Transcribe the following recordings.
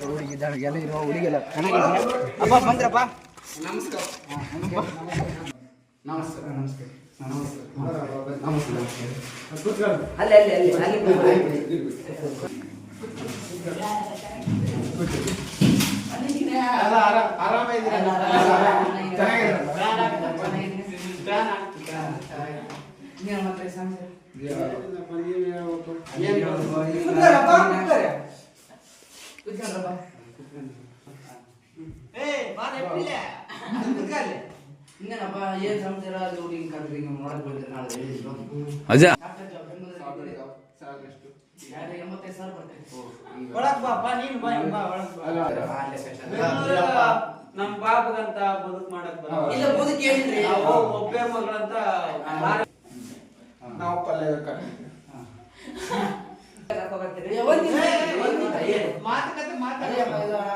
ಹುಡುಗಿದ್ದಾಳೆಲ್ಲ ಇರೋ ಹುಡುಗಿಲ್ಲ ಅಪ್ಪ ಬಂದ್ರಪ್ಪ. ನಮಸ್ಕಾರ. ನಮಸ್ಕಾರ ನಮಸ್ಕಾರ ನಮಸ್ಕಾರ. ಅಲ್ಲಿ ಅಲ್ಲಿ ಅಲ್ಲಿ ಅಲ್ಲಿ ಇನ್ನೇನಪ್ಪ ಏನ್ ಸಮಾಚಾರ? ಹುಡುಗಿ ಕಂಡ್ರಿ ನೋಡಕ್ ಬಂದ್ರೆ ನಾಳೆ ಹೇಳಿದ್ರು ಅಜ್ಜ 85,000 ನಮ್ ಬಾಬುಗಂತ ಬದುಕ್ ಮಾಡಕ್ ಇಲ್ಲ ಬದುಕು ಹೇಳಿದ್ರಿ ಒಬ್ಬೆ ಮಗಳಂತ ನಾವು ಪಲ್ಯ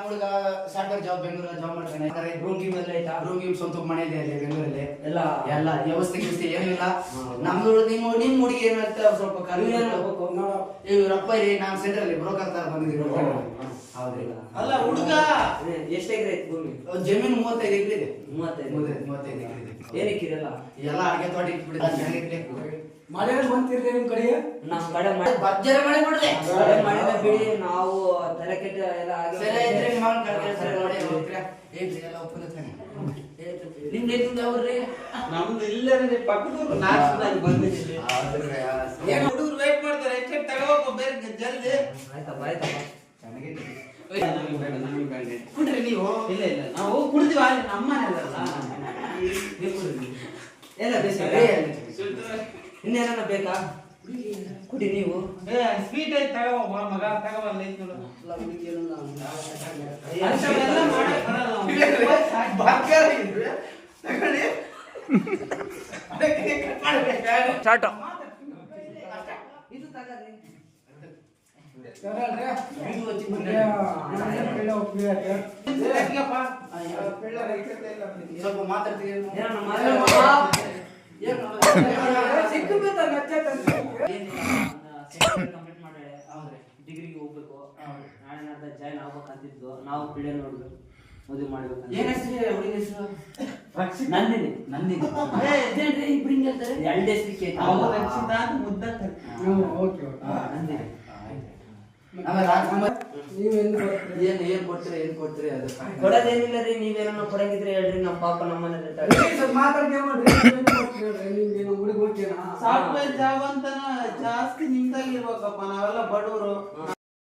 ಹುಡುಗ ಸಾಫ್ಟ್ವೇರ್ ಜಾಬ್ ಬೆಂಗಳೂರಲ್ಲಿ ಜಾಬ್ ಮಾಡ್ತಾನೆ. ರೂಮ್ ಗೀಮ್ ಎಲ್ಲ ಐತಾ? ರೂಮ್ ಗೀಮ್ ಸ್ವಂತ ಮನೆ ಇದೆ ಅಲ್ಲಿ ಬೆಂಗಳೂರಲ್ಲಿ. ಎಲ್ಲ ಎಲ್ಲ ವ್ಯವಸ್ಥೆ ಗಿವಸ್ಥೆ ಏನೂ ಇಲ್ಲ. ನಮ್ದು ನಿಮ್ ಹುಡುಗಿ ಏನಂತ ಸ್ವಲ್ಪ ಇವ್ರಪ್ಪ ಇರಿ ನಾವು ಸೆಂಟ್ರಲ್ಲಿ ಬ್ರೋಕರ್ ತರ ಬಂದಿದ್ದೀವಿ. ಹೌದಿಲ್ಲ ಅಲ್ಲ ಹುಡುಗ ಎಷ್ಟು ಎಕರೆ ಐತಿ ಭೂಮಿ? ಜಮೀನು 35 ಎಕರೆ ಇದೆ. 35 ಎಕರೆ ಇದೆ. ಏನಕ್ಕಿರಲ್ಲ ಎಲ್ಲ ಅಡಿಗೆ ತೋಟ ಇಟ್ಬಿಟ್ಟಿದೆ. ಮಳೆ ಬಂತಿರ್ಲಿ ನಿಮ್ ಕಡೆಗೆ? ನಮ್ ಕಡೆ ಭರ್ಜರಿ ಮಳೆ ಬಿಡ್ರಿ. ಮಳೆ ಬಿಡಿ ನಾವು ತಲೆ ಕೆಟ್ಟ ಎಲ್ಲ ಸರಿ ಇದ್ರೆ ನಿಮ್ಮ ಮಗನ ಕಡೆ ನೋಡಿ ಹೋಗ್ತೀರಾ? ಏನ್ರಿ ಎಲ್ಲ ಒಪ್ಪುತ್ತಾನೆ. ನಿಮ್ದು ಎಲ್ಲಿಂದ ಅವ್ರಿ? ನಮ್ದು ಇಲ್ಲೇ ಪಕ್ಕದೂರು ನಾಲ್ಕು ಬಂದಿದ್ದೀವಿ. ಏನು ಹುಡುಗರು ವೇಟ್ ಮಾಡ್ತಾರೆ, ಎಷ್ಟೇ ತಗೋಬೇಕು ಬೇರೆ ಜಲ್ದಿ. ಆಯ್ತಪ್ಪ ಆಯ್ತಪ್ಪ ಕುಡ್ರಿ ನೀವು? ಇಲ್ಲ ಇಲ್ಲ ನಾವು ಕುಡ್ತೀವ ನಮ್ಮನೆಲ್ಲ ಎಲ್ಲ ಬೇಸಿ ಇನ್ನೇನ ಬೇಕಾ? ಕುಡಿ ನೀವು. ಸ್ವೀಟ್ ಐತೆ ತಗೋ ಮಗ ತಗೋಬಲ್ಲ ಐತ್ ನೋಡು. ಇದು ತಗರಿ ಸ್ವಲ್ಪ ಮಾತಾಡ್ತೀವಿ. ಕಂಪ್ಲೀಟ್ ಮಾಡಿ ಡಿಗ್ರಿಗೆ ಹೋಗ್ಬೇಕು. ನಾಳೆ ನಾಡ್ದ ಜಾಯ್ನ್ ಆಗ್ಬೇಕಂತಿದ್ದು. ನಾವು ಪಿಳಿಯ ನೋಡ್ಬೇಕು, ಮದುವೆ ಮಾಡ್ಬೇಕು. ಏನ್ ಹೆಸರು ಹುಡುಗಿ ಹೆಸರು? ನಂದಿನಿ. ಇಬ್ರು ಹಿಂಗೆ ಹೇಳ್ತಾರೆ. 2 ಹೆಸರಿಕೆ ಮುದ್ದ ನಂದಿನಿ. ಏನ್ ಕೊಡ್ತೀರಿ ಅದು ಕೊಡೋದೇನಿಲ್ಲ ರೀ. ನೀವೇನೋ ಕೊಡಂಗಿದ್ರೆ ಹೇಳ್ರಿ. ನಮ್ಮ ಪಾಪ ನಮ್ಮನೆ ಸಾಫ್ಟ್ವೇರ್ ಜಾಬ್ ಅಂತ ಜಾಸ್ತಿ ನಿಮ್ದಾಗಿರ್ಬೇಕಪ್ಪ. ನಾವೆಲ್ಲ ಬಡವರು.